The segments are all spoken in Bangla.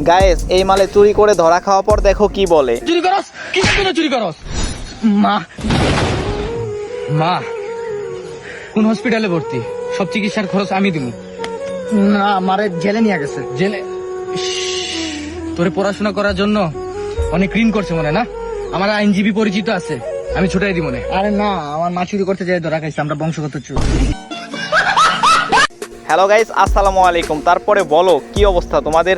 গায়েস এই মালে চুরি করে ধরা খাওয়ার পর দেখো কি বলে। চুরি করস? কিসের জন্য চুরি করস? মা মা কোন হসপিটালে ভর্তি? সব চিকিৎসার খরচ আমি দিব। না, আমারে জেলে নিয়ে গেছে। জেলে? তোরে পড়াশোনা করার জন্য অনেক ঋণ করছে মনে না? আমার আইনজীবী পরিচিত আছে, আমি ছুটাই দিব মনে। আরে না, আমার মা চুরি করতে যাই ধরা খাইছে, আমরা বংশগত চুর। হ্যালো গাইস, আসসালামু আলাইকুম। তারপরে বলো কি অবস্থা তোমাদের?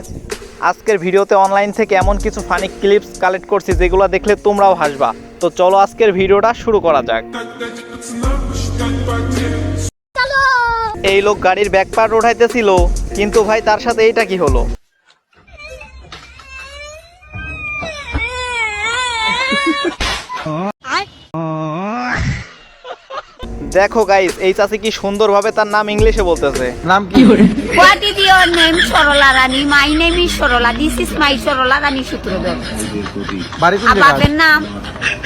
আজকের ভিডিওতে অনলাইন থেকে এমন কিছু ফানি ক্লিপস কালেক্ট করছি যেগুলো দেখলে তোমরাও হাসবা। তো চলো আজকের ভিডিওটা শুরু করা যাক। এই লোক গাড়ির ব্যাক পার্ট উঠাইতেছিল, কিন্তু ভাই তার সাথে এইটা কি হলো? দেখো গাইস, এই চাচি কি সুন্দরভাবে তার নাম ইংলিশে বলতেছে। নাম কি? What is your name, Sorola Rani? My name is Sorola. This is my Sorola Rani Sutrodor. বাড়ি কোন জায়গা? বাপের নাম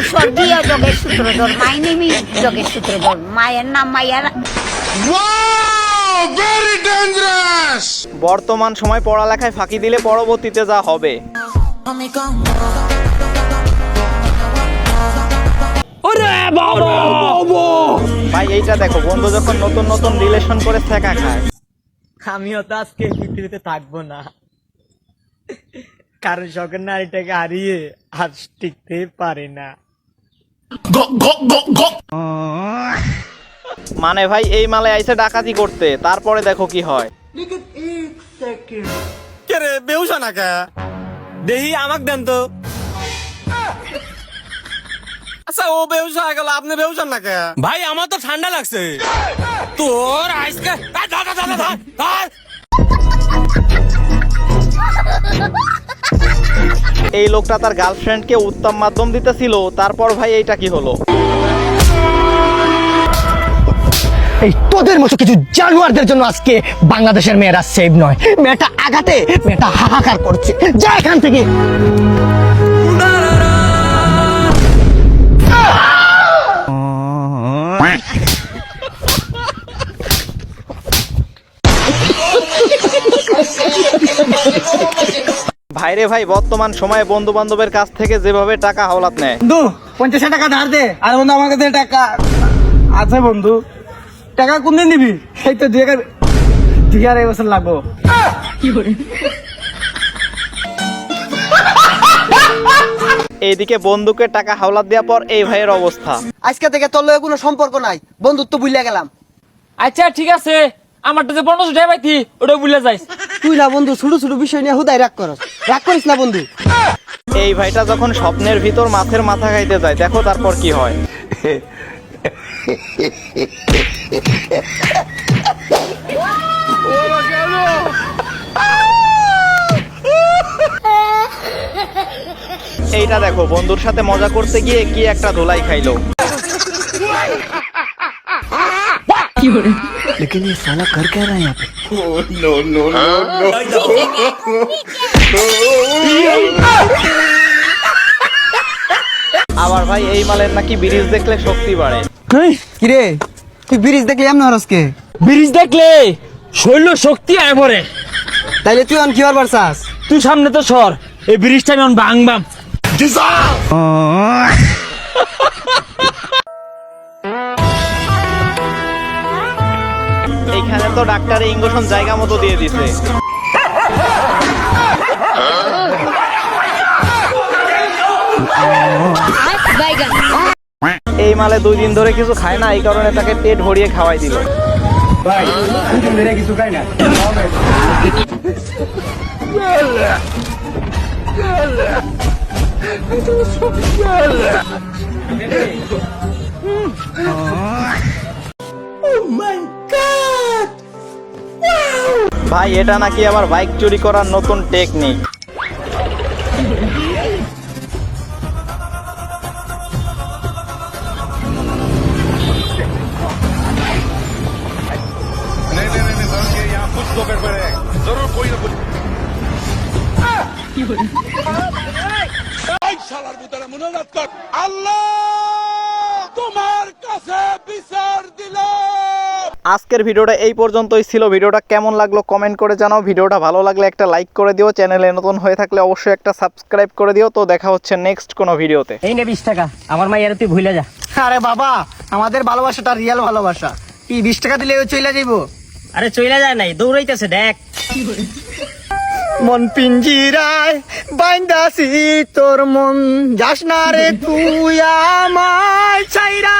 স্বর্গীয় যোগেশ সূত্রধর। My name is যোগেশ সূত্রধর। মায়ের নাম মাইয়ার। বর্তমান সময় পড়ালেখায় ফাঁকি দিলে পরবর্তীতে যা হবে। ভাই এইটা দেখো, বন্ধু যখন নতুন নতুন রিলেশন করে ছেঁকা খায়। আমিও তো আজকে পৃথিবীতে থাকবো না, কারণ শখের নারীটাকে হারিয়ে আর টিকতে পারে না। মানে ভাই এই মালে আইসে ডাকাতি করতে, তারপরে দেখো কি হয়। কে রে বেউসা না কে? দেহি আমাক দেন তো। আচ্ছা ও বেউসা হয়ে গেল, আপনি বেউসান না কে? ভাই আমার তো ঠান্ডা লাগছে। তোর আইসকে এই লোকটা তার গার্লফ্রেন্ডকে উত্তম মাধ্যম দিতেছিল, তারপর ভাই এইটা কি হলো? এই তোদের মতো কিছু জানোয়ারদের জন্য আজকে বাংলাদেশের মেয়েরা সেভ নয়। মেয়েটা আঘাতে মেয়েটা হাহাকার করছে, যা এখান থেকে। ভাইরে ভাই, বর্তমান সময়ে বন্ধু বান্ধবের কাছ থেকে যেভাবে টাকা হাওলাত নেয়। বন্ধু 50 টাকা ধার দে। আর বন্ধু আমার কাছে টাকা আছে বন্ধু। টাকা কোন দিন দিবি? এই তো 2 বছর লাগবো। এইদিকে বন্ধুকে টাকা হাওলাত দেওয়ার পর এই ভাইয়ের অবস্থা। আজকে থেকে তোর লগে কোনো সম্পর্ক নাই, বন্ধুত্ব ভুলে গেলাম। আচ্ছা ঠিক আছে, আমারটা যে 500 টাকা পাইতি ওটা ভুলে যাইস। তুই না বন্ধু ছোট ছোট বিষয় নিয়ে হুদাই রাগ করিস না বন্ধু। এই ভাইটা যখন স্বপ্নের ভিতর মাছের মাথা খাইতে যায়, দেখো তারপর কি হয়। এইটা দেখো, বন্ধুর সাথে মজা করতে গিয়ে কি একটা ধোলাই খাইলো। लेकिन ये साला कर क्या रहा है यहाँ पे? আবার ভাই এই মালের নাকি ব্রিজ দেখলে শক্তি বাড়ে। কিরে তুই ব্রিজ দেখলে এমন হরসকে? ব্রিজ দেখলে শৈল শক্তি আয় পরে। তাইলে তুই অন কি হবার চাস? তুই সামনে তো সর, এই ব্রিজটা আমি ভাঙবাম। এইখানে তো ডাক্তারে ইঞ্জেকশন জায়গা মতো দিয়ে দিছে। এই মালে 2 দিন ধরে কিছু খায় না, এই কারণে তাকে পেট ভরিয়ে খাওয়াই দিল। কিছু খাই না। ভাই এটা নাকি আবার বাইক চুরি করার নতুন টেকনিক। আল্লাহ তোমার কাছে বিচার দিলাম। আজকের ভিডিওটা এই পর্যন্তই ছিল। ভিডিওটা কেমন লাগলো কমেন্ট করে জানাও। ভিডিওটা ভালো লাগলে একটা লাইক করে দিও, চ্যানেলে নতুন হয়ে থাকলে অবশ্যই একটা সাবস্ক্রাইব করে দিও। তো দেখা হচ্ছে নেক্সট কোনো ভিডিওতে। এই নে 20 টাকা, আমার মায়ের তুই ভুলে যা। আরে বাবা, আমাদের ভালোবাসাটা রিয়েল ভালোবাসা। কি 20 টাকা দিলে ও চলে যাইবো? আরে চলে যায় নাই, দৌড়াইতেছে দেখ। মন পিঞ্জিরায় বাইন্দাছি তোর মন, যাস না রে তুই আমায় ছাইরা।